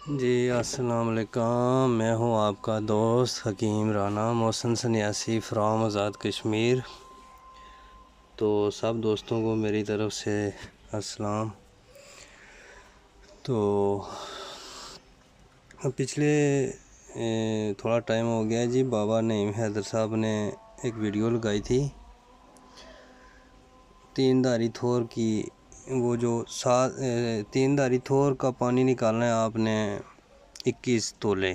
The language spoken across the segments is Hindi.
जी अस्सलाम वालेकुम। मैं हूँ आपका दोस्त हकीम राना मोहसिन सन्यासी फ्राम आज़ाद कश्मीर। तो सब दोस्तों को मेरी तरफ़ से अस्सलाम। तो पिछले थोड़ा टाइम हो गया जी, बाबा नईम हैदर साहब ने एक वीडियो लगाई थी तीन धारी थोर की। वो जो तीन धारी थोर का पानी निकालना है आपने 21 तोले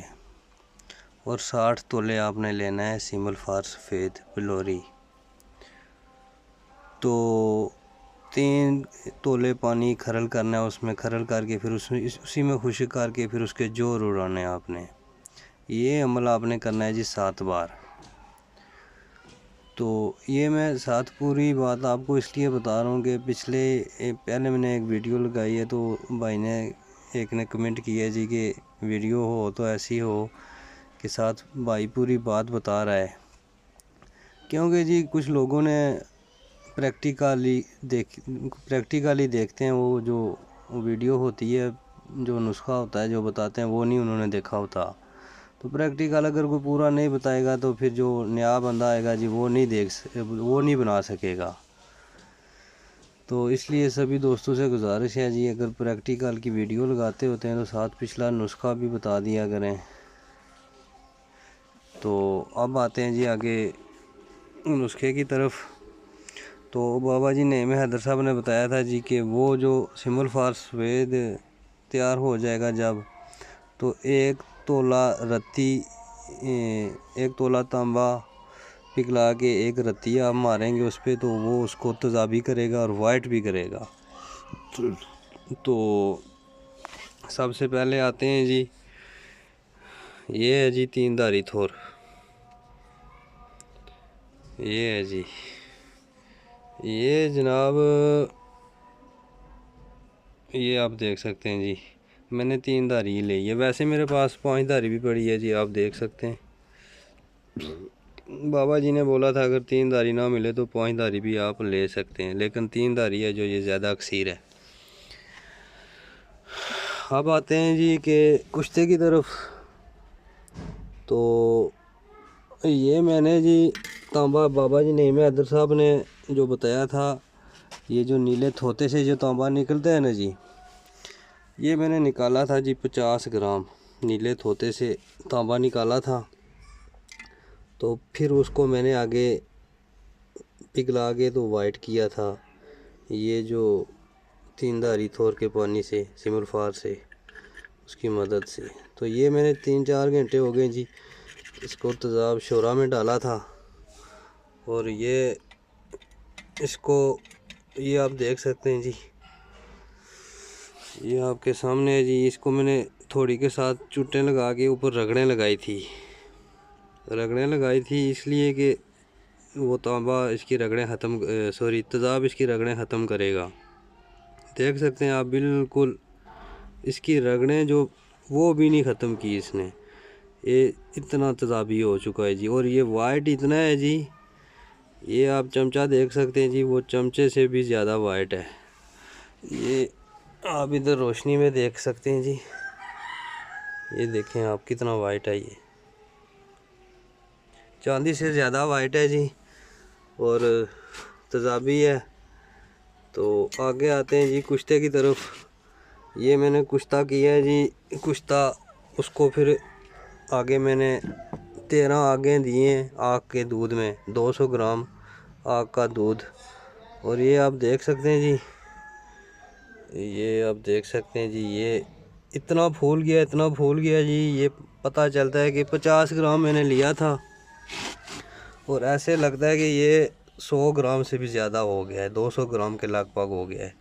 और 60 तोले आपने लेना है सिमल फार सफ़ेद बिलोरी। तो 3 तोले पानी खरल करना है, उसमें खरल करके फिर उसमें उसी में खुश्क करके फिर उसके जोर उड़ाने आपने। ये अमल आपने करना है जी 7 बार। तो ये मैं साथ पूरी बात आपको इसलिए बता रहा हूँ कि पहले मैंने एक वीडियो लगाई है, तो भाई ने एक ने कमेंट किया जी कि वीडियो हो तो ऐसी हो कि साथ भाई पूरी बात बता रहा है। क्योंकि जी कुछ लोगों ने प्रैक्टिकली देखते हैं, वो जो वीडियो होती है, जो नुस्खा होता है जो बताते हैं वो नहीं उन्होंने देखा होता। तो प्रैक्टिकल अगर कोई पूरा नहीं बताएगा तो फिर जो नया बंदा आएगा जी वो नहीं बना सकेगा। तो इसलिए सभी दोस्तों से गुजारिश है जी, अगर प्रैक्टिकल की वीडियो लगाते होते हैं तो साथ पिछला नुस्खा भी बता दिया करें। तो अब आते हैं जी आगे नुस्खे की तरफ। तो बाबा जी नईम हैदर साहब ने बताया था जी कि वो जो सिमल फार सफ़ेद तैयार हो जाएगा जब, तो 1 तोला रत्ती, 1 तोला तांबा पिघला के 1 रत्ती आप मारेंगे उस पर, तो वो उसको तेज़ाबी करेगा और वाइट भी करेगा। तो सबसे पहले आते हैं जी, ये है जी 3 धारी थोर। ये है जी, ये जनाब, ये आप देख सकते हैं जी, मैंने 3 धारी ली है। वैसे मेरे पास 5 धारी भी पड़ी है जी, आप देख सकते हैं। बाबा जी ने बोला था अगर 3 धारी ना मिले तो 5 धारी भी आप ले सकते हैं, लेकिन 3 धारी है जो ये ज़्यादा अक्सीर है। अब आते हैं जी कि कुश्ते की तरफ। तो ये मैंने जी तांबा, बाबा जी नईम हैदर साहब ने जो बताया था, ये जो नीले थोते से जो तांबा निकलता है ना जी, ये मैंने निकाला था जी 50 ग्राम नीले थोते से तांबा निकाला था। तो फिर उसको मैंने आगे पिघला के तो वाइट किया था, ये जो 3 धारी थोर के पानी से सिमल फार से उसकी मदद से। तो ये मैंने 3-4 घंटे हो गए जी इसको तेज़ाब शोरा में डाला था। और ये आप देख सकते हैं जी, ये आपके सामने है जी। इसको मैंने थोड़ी के साथ चुट्टें लगा के ऊपर रगड़ें लगाई थी इसलिए कि वो तांबा इसकी रगड़ें तेज़ाब इसकी रगड़ें ख़त्म करेगा। देख सकते हैं आप, बिल्कुल इसकी रगड़ें जो वो भी नहीं ख़त्म की इसने, ये इतना तेज़ाबी हो चुका है जी। और ये वाइट इतना है जी, ये आप चमचा देख सकते हैं जी, वो चमचे से भी ज़्यादा वाइट है। ये आप इधर रोशनी में देख सकते हैं जी, ये देखें आप कितना वाइट है, ये चांदी से ज़्यादा वाइट है जी और तेज़ाबी है। तो आगे आते हैं जी कुश्ते की तरफ। ये मैंने कुश्ता किया है जी, कुश्ता उसको फिर आगे मैंने 13 आगे दिए हैं आग के दूध में, 200 ग्राम आग का दूध। और ये आप देख सकते हैं जी, ये आप देख सकते हैं जी, ये इतना फूल गया जी। ये पता चलता है कि 50 ग्राम मैंने लिया था और ऐसे लगता है कि ये 100 ग्राम से भी ज़्यादा हो गया है, 200 ग्राम के लगभग हो गया है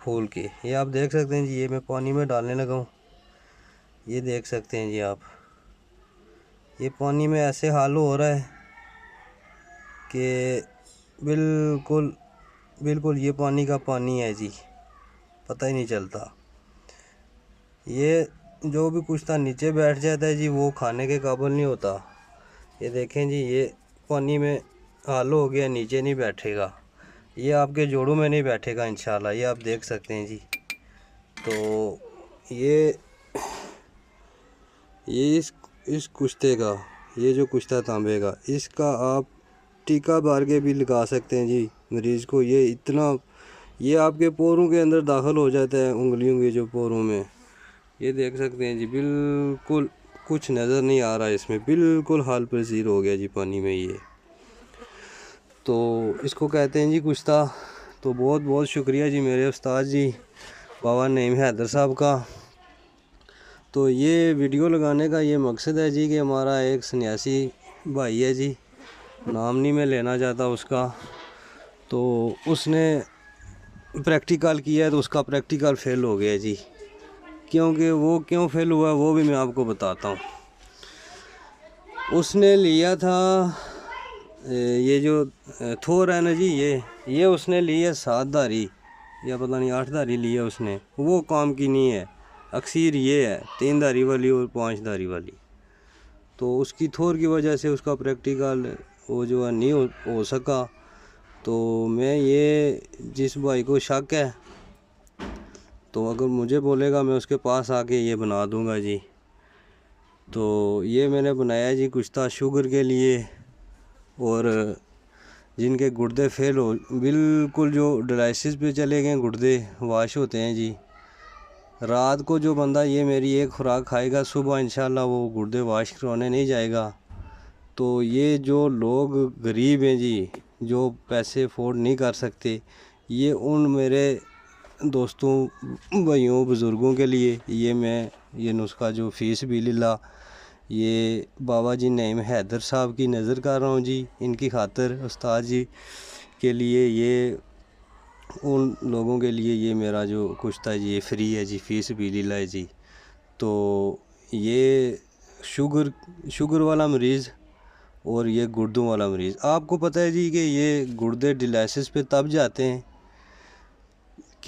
फूल के। ये आप देख सकते हैं जी, ये मैं पानी में डालने लगा हूँ, ये देख सकते हैं जी आप, ये पानी में ऐसे हाल हो रहा है कि बिल्कुल ये पानी का पानी है जी, पता ही नहीं चलता। ये जो भी कुश्ता नीचे बैठ जाता है जी वो खाने के काबिल नहीं होता। ये देखें जी, ये पानी में हाल हो गया, नीचे नहीं बैठेगा, ये आपके जोड़ों में नहीं बैठेगा इंशाल्लाह। ये आप देख सकते हैं जी। तो ये ये इस कुश्ते का, ये जो कुश्ता तांबे का, इसका आप टीका बार के भी लगा सकते हैं जी मरीज़ को। ये इतना, ये आपके पोरों के अंदर दाखिल हो जाता है, उंगलियों के जो पोरों में। ये देख सकते हैं जी, बिल्कुल कुछ नज़र नहीं आ रहा है इसमें, बिल्कुल हाल पजीर हो गया जी पानी में ये। तो इसको कहते हैं जी कुश्ता। तो बहुत बहुत शुक्रिया जी मेरे उस्ताद जी बाबा नईम हैदर साहब का। तो ये वीडियो लगाने का ये मकसद है जी कि हमारा एक सन्यासी भाई है जी, नाम नहीं मैं लेना चाहता उसका, तो उसने प्रैक्टिकल किया है तो उसका प्रैक्टिकल फेल हो गया जी। क्योंकि वो क्यों फेल हुआ वो भी मैं आपको बताता हूँ। उसने लिया था ये जो थोर है ना जी, ये उसने लिया 7 धारी या पता नहीं 8 धारी लिया उसने, वो काम की नहीं है। अक्सर ये है 3 धारी वाली और 5 धारी वाली। तो उसकी थोर की वजह से उसका प्रैक्टिकल वो जो है नहीं हो सका। तो मैं ये जिस भाई को शक है तो अगर मुझे बोलेगा मैं उसके पास आके ये बना दूंगा जी। तो ये मैंने बनाया जी कुश्ता शुगर के लिए, और जिनके गुर्दे फेल हो, बिल्कुल जो डायलिसिस पे चले गए गुर्दे वाश होते हैं जी, रात को जो बंदा ये मेरी एक खुराक खाएगा सुबह इंशाल्लाह वो गुर्दे वाश करवाने नहीं जाएगा। तो ये जो लोग गरीब हैं जी, जो पैसे अफोर्ड नहीं कर सकते, ये उन मेरे दोस्तों भाइयों बुज़ुर्गों के लिए ये मैं ये नुस्खा जो फ़ीस बिलिल्लाह ये बाबा जी नईम हैदर साहब की नज़र कर रहा हूँ जी, इनकी खातिर उस्ताद जी के लिए, ये उन लोगों के लिए ये मेरा जो कुश्ता है जी ये फ्री है जी, फ़ीस बिलिल्लाह है जी। तो ये शुगर वाला मरीज़ और ये गुर्दों वाला मरीज़, आपको पता है जी कि ये गुर्दे डायलिसिस पे तब जाते हैं